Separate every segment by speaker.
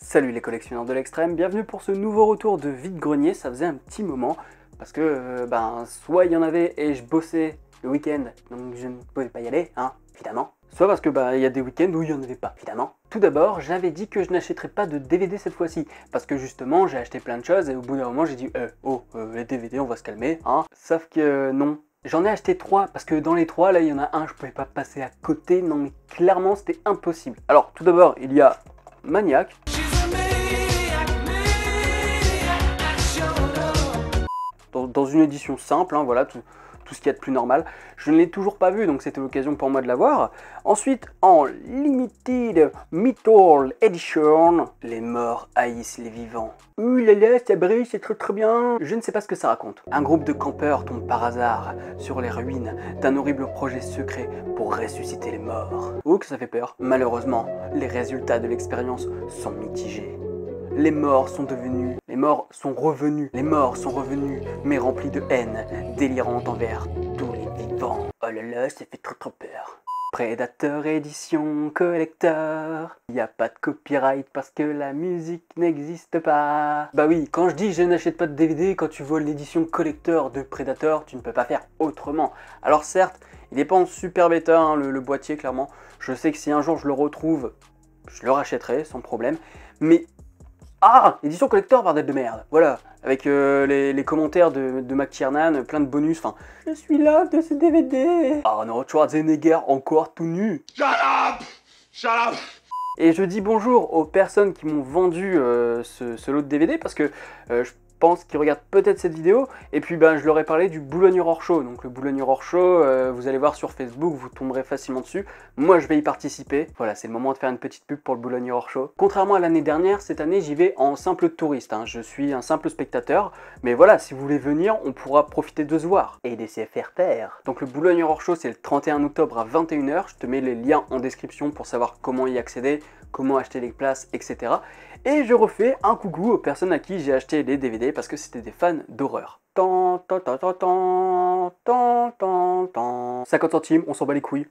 Speaker 1: Salut les collectionneurs de l'extrême, bienvenue pour ce nouveau retour de vide-grenier. Ça faisait un petit moment parce que soit il y en avait et je bossais le week-end, donc je ne pouvais pas y aller, évidemment. Soit parce que il y a des week-ends où il n'y en avait pas, évidemment. Tout d'abord, j'avais dit que je n'achèterais pas de DVD cette fois-ci, parce que justement j'ai acheté plein de choses et au bout d'un moment j'ai dit les DVD on va se calmer, Sauf que non. J'en ai acheté 3 parce que dans les 3 là il y en a un je pouvais pas passer à côté, non mais clairement c'était impossible. Alors tout d'abord il y a Maniac. Dans une édition simple, voilà, tout ce qu'il y a de plus normal. Je ne l'ai toujours pas vu, donc c'était l'occasion pour moi de l'avoir. Ensuite, en Limited Metal Edition, les morts haïssent les vivants. Ouh là là, ça brille, c'est très bien. Je ne sais pas ce que ça raconte. Un groupe de campeurs tombe par hasard sur les ruines d'un horrible projet secret pour ressusciter les morts. Oh que ça fait peur. Malheureusement, les résultats de l'expérience sont mitigés. Les morts sont revenus, mais remplis de haine, délirante envers tous les vivants. Oh là là, ça fait trop peur. Predator édition collector. Y a pas de copyright parce que la musique n'existe pas. Bah oui, quand je dis je n'achète pas de DVD, quand tu vois l'édition collector de Predator, tu ne peux pas faire autrement. Alors certes, il est pas en super bêta, le boîtier clairement. Je sais que si un jour je le retrouve, je le rachèterai sans problème. Mais édition collector, bordel de merde. Voilà, avec les commentaires de McTiernan, plein de bonus, je suis là de ce DVD. Non, Schwarzenegger encore tout nu. Shut up! Shut up! Et je dis bonjour aux personnes qui m'ont vendu ce lot de DVD, parce que je pense qu'ils regardent peut-être cette vidéo, et puis je leur ai parlé du Boulogne Horror Show. Donc le Boulogne Horror Show, vous allez voir sur Facebook, vous tomberez facilement dessus. Moi je vais y participer. Voilà, c'est le moment de faire une petite pub pour le Boulogne Horror Show. Contrairement à l'année dernière, cette année j'y vais en simple touriste, Je suis un simple spectateur, mais voilà, si vous voulez venir, on pourra profiter de se voir et d'essayer de faire taire. Donc le Boulogne Horror Show, c'est le 31 octobre à 21 h. Je te mets les liens en description pour savoir comment y accéder, comment acheter les places, etc. Et je refais un coucou aux personnes à qui j'ai acheté les DVD parce que c'était des fans d'horreur. 50 centimes, on s'en bat les couilles.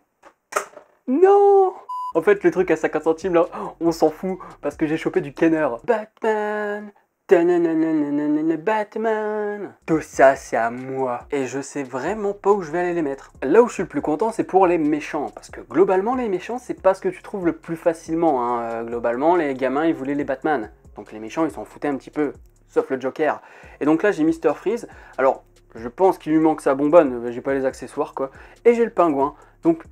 Speaker 1: Non! En fait, le truc à 50 centimes là, on s'en fout parce que j'ai chopé du Kenner. Batman! Batman! Tout ça, c'est à moi. Et je sais vraiment pas où je vais aller les mettre. Là où je suis le plus content, c'est pour les méchants. Parce que globalement, les méchants, c'est pas ce que tu trouves le plus facilement. Globalement, les gamins, ils voulaient les Batman. Donc les méchants, ils s'en foutaient un petit peu. Sauf le Joker. Et donc là, j'ai Mr. Freeze. Alors, je pense qu'il lui manque sa bonbonne. J'ai pas les accessoires, quoi. Et j'ai le pingouin. Donc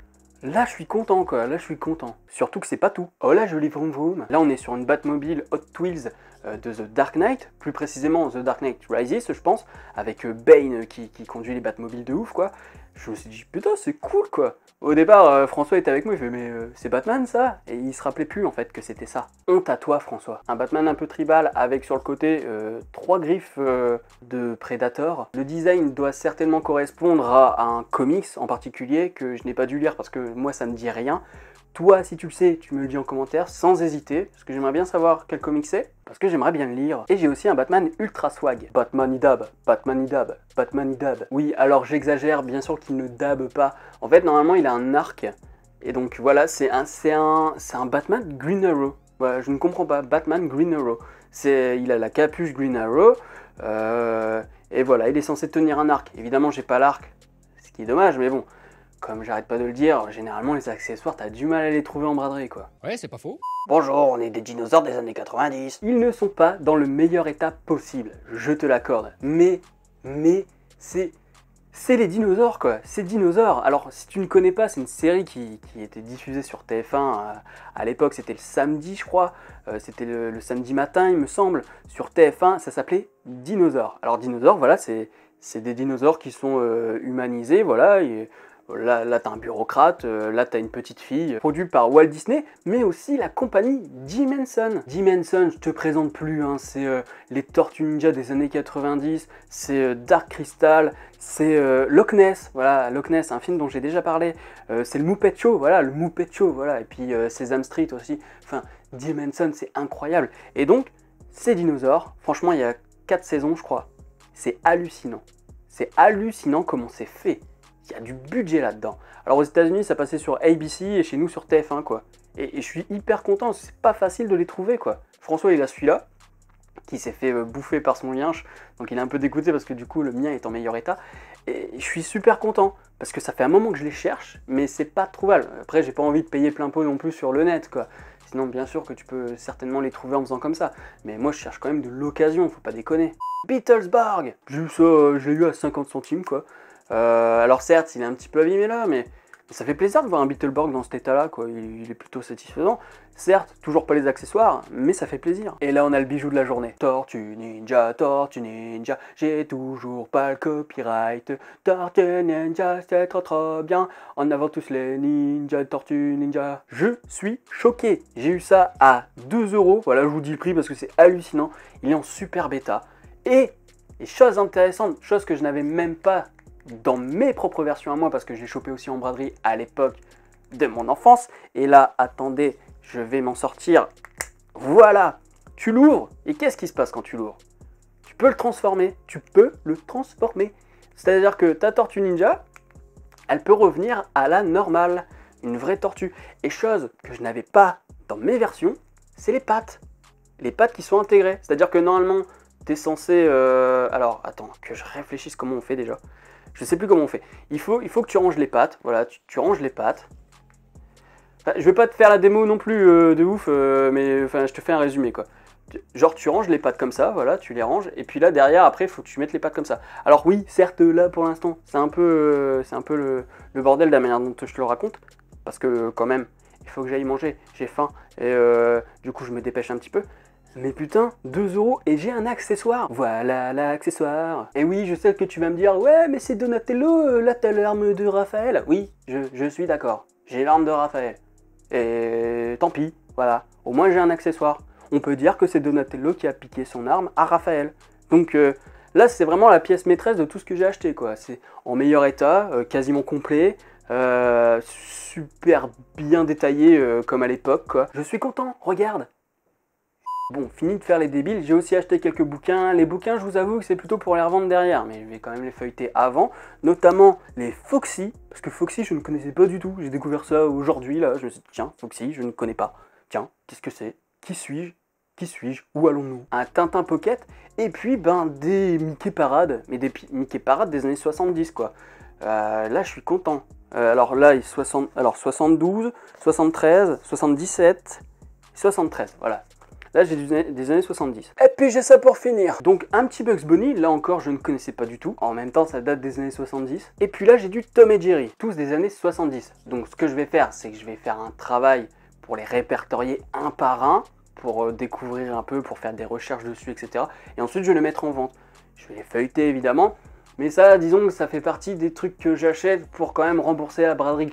Speaker 1: là, je suis content, quoi. Là, je suis content. Surtout que c'est pas tout. Oh là, joli vroom vroom. Là, on est sur une Batmobile Hot Wheels de The Dark Knight, plus précisément The Dark Knight Rises, je pense, avec Bane qui conduit les Batmobiles de ouf, quoi. Je me suis dit, putain, c'est cool, quoi. Au départ, François était avec moi, il fait, mais c'est Batman, ça? Et il se rappelait plus, en fait, que c'était ça. Honte à toi, François. Un Batman un peu tribal, avec sur le côté 3 griffes de Predator. Le design doit certainement correspondre à un comics en particulier, que je n'ai pas dû lire, parce que moi, ça me dit rien. Toi, si tu le sais, tu me le dis en commentaire, sans hésiter, parce que j'aimerais bien savoir quel comic c'est, parce que j'aimerais bien le lire. Et j'ai aussi un Batman ultra swag. Batman dab, Batman dab, Batman dab. Oui, alors j'exagère, bien sûr qu'il ne dabe pas. En fait, normalement, il a un arc, et donc voilà, c'est un Batman Green Arrow. Voilà, je ne comprends pas, Batman Green Arrow. Il a la capuche Green Arrow, et voilà, il est censé tenir un arc. Évidemment, j'ai pas l'arc, ce qui est dommage, mais bon. Comme j'arrête pas de le dire, généralement les accessoires, t'as du mal à les trouver en braderie, quoi.
Speaker 2: Ouais, c'est pas faux.
Speaker 1: Bonjour, on est des dinosaures des années 90. Ils ne sont pas dans le meilleur état possible, je te l'accorde. Mais c'est les dinosaures, quoi. C'est dinosaures. Alors, si tu ne connais pas, c'est une série qui était diffusée sur TF1. À l'époque, c'était le samedi, je crois. C'était le samedi matin, il me semble. Sur TF1, ça s'appelait Dinosaures. Alors, dinosaures, voilà, c'est des dinosaures qui sont humanisés, voilà. Là t'as un bureaucrate, là t'as une petite fille, produit par Walt Disney, mais aussi la compagnie Jim Henson. Jim Henson, je te présente plus, c'est les Tortues Ninja des années 90, c'est Dark Crystal, c'est Loch Ness, voilà, Loch Ness, un film dont j'ai déjà parlé, c'est le Muppet Show, voilà, et puis Sesame Street aussi, enfin, Jim Henson, c'est incroyable. Et donc, ces dinosaures, franchement, il y a 4 saisons, je crois, c'est hallucinant comment c'est fait. Il y a du budget là-dedans. Alors aux États-Unis, ça passait sur ABC et chez nous sur TF1, quoi. Et je suis hyper content, c'est pas facile de les trouver, quoi. François, il a celui-là, qui s'est fait bouffer par son yinche, donc il est un peu dégoûté parce que du coup le mien est en meilleur état, et je suis super content, parce que ça fait un moment que je les cherche, mais c'est pas trouvable. Après j'ai pas envie de payer plein pot non plus sur le net, quoi. Sinon bien sûr que tu peux certainement les trouver en faisant comme ça, mais moi je cherche quand même de l'occasion, faut pas déconner. Beatlesburg, j'ai eu ça, je l'ai eu à 50 centimes quoi. Alors certes il est un petit peu abîmé là, mais ça fait plaisir de voir un Beetleborg dans cet état-là, quoi. Il est plutôt satisfaisant. Certes, toujours pas les accessoires, mais ça fait plaisir. Et là, on a le bijou de la journée. Tortue Ninja, j'ai toujours pas le copyright. Tortue Ninja, c'est trop trop bien. En avant tous les ninjas, Tortue Ninja. Je suis choqué. J'ai eu ça à 2 €. Voilà, je vous dis le prix parce que c'est hallucinant. Il est en super bêta. Et chose intéressante, chose que je n'avais même pas dans mes propres versions à moi, parce que j'ai chopé aussi en braderie à l'époque de mon enfance. Et là, attendez, je vais m'en sortir. Voilà, tu l'ouvres, et qu'est-ce qui se passe quand tu l'ouvres? Tu peux le transformer, C'est-à-dire que ta Tortue Ninja, elle peut revenir à la normale, une vraie tortue. Et chose que je n'avais pas dans mes versions, c'est les pattes. Les pattes qui sont intégrées. C'est-à-dire que normalement, tu es censé... Alors, attends, que je réfléchisse comment on fait déjà. Je sais plus comment on fait. Il faut que tu ranges les pattes. Voilà, tu ranges les pattes. Enfin, je vais pas te faire la démo non plus de ouf, mais enfin, je te fais un résumé quoi. Genre tu ranges les pattes comme ça, voilà, tu les ranges, et puis là derrière après il faut que tu mettes les pattes comme ça. Alors oui, certes là pour l'instant, c'est un peu le bordel de la manière dont je te le raconte, parce que quand même, il faut que j'aille manger, j'ai faim, et du coup je me dépêche un petit peu. Mais putain, 2 € et j'ai un accessoire. Voilà l'accessoire. Et oui, je sais que tu vas me dire, ouais, mais c'est Donatello, là t'as l'arme de Raphaël. Oui, je suis d'accord. J'ai l'arme de Raphaël. Et tant pis, voilà. Au moins j'ai un accessoire. On peut dire que c'est Donatello qui a piqué son arme à Raphaël. Donc là, c'est vraiment la pièce maîtresse de tout ce que j'ai acheté, quoi. C'est en meilleur état, quasiment complet. Super bien détaillé comme à l'époque, quoi. Je suis content, regarde. Bon, fini de faire les débiles, j'ai aussi acheté quelques bouquins. Les bouquins, je vous avoue que c'est plutôt pour les revendre derrière, mais je vais quand même les feuilleter avant, notamment les Foxy, parce que Foxy, je ne connaissais pas du tout. J'ai découvert ça aujourd'hui, là, je me suis dit, tiens, Foxy, je ne connais pas. Tiens, qu'est-ce que c'est? Qui suis-je? Qui suis-je? Où allons-nous? Un Tintin Pocket, et puis, ben, des Mickey Parade, mais des Mickey Parade des années 70, quoi. Là, je suis content. Alors là, 72, 73, 77, 73, voilà. Là, j'ai des années 70. Et puis, j'ai ça pour finir. Donc, un petit Bugs Bunny. Là encore, je ne connaissais pas du tout. En même temps, ça date des années 70. Et puis là, j'ai du Tom et Jerry. Tous des années 70. Donc, ce que je vais faire, c'est que je vais faire un travail pour les répertorier un par un, pour découvrir un peu, pour faire des recherches dessus, etc. Et ensuite, je vais les mettre en vente. Je vais les feuilleter, évidemment. Mais ça, disons que ça fait partie des trucs que j'achète pour quand même rembourser la braderie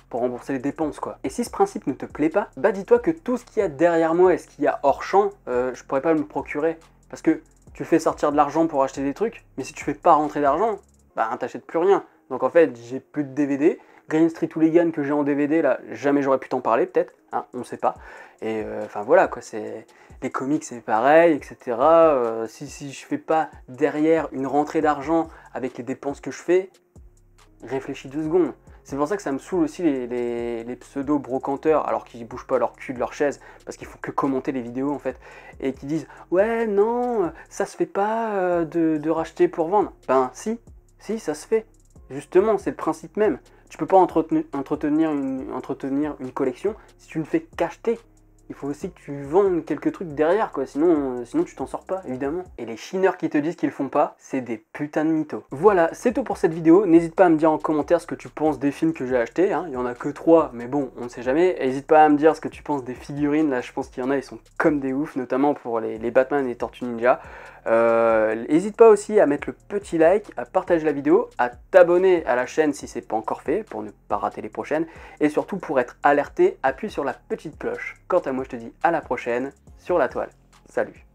Speaker 1: pour rembourser les dépenses quoi. Et si ce principe ne te plaît pas, bah dis-toi que tout ce qu'il y a derrière moi et ce qu'il y a hors champ, je pourrais pas me procurer. Parce que tu fais sortir de l'argent pour acheter des trucs, mais si tu fais pas rentrer d'argent, bah t'achètes plus rien. Donc en fait, j'ai plus de DVD. Green Street Hooligan que j'ai en DVD, là, jamais j'aurais pu t'en parler peut-être, hein, on sait pas. Et enfin voilà quoi, c'est... Les comics c'est pareil, etc. Si je fais pas derrière une rentrée d'argent avec les dépenses que je fais, réfléchis 2 secondes. C'est pour ça que ça me saoule aussi les pseudo-brocanteurs, alors qu'ils bougent pas leur cul de leur chaise, parce qu'ils font que commenter les vidéos en fait, et qui disent « Ouais, non, ça se fait pas de racheter pour vendre. » Ben si, ça se fait. Justement, c'est le principe même. Tu peux pas entretenir une collection si tu ne fais qu'acheter. Il faut aussi que tu vendes quelques trucs derrière, quoi. Sinon tu t'en sors pas, évidemment. Et les chineurs qui te disent qu'ils le font pas, c'est des putains de mythos. Voilà, c'est tout pour cette vidéo. N'hésite pas à me dire en commentaire ce que tu penses des films que j'ai achetés. Hein. Il y en a que 3, mais bon, on ne sait jamais. Et n'hésite pas à me dire ce que tu penses des figurines. Là, je pense qu'il y en a, ils sont comme des oufs, notamment pour les Batman et les Tortues Ninja. N'hésite pas aussi à mettre le petit like, à partager la vidéo, à t'abonner à la chaîne si c'est pas encore fait pour ne pas rater les prochaines, et surtout pour être alerté, appuie sur la petite cloche. Quant à moi, je te dis à la prochaine sur la toile. Salut!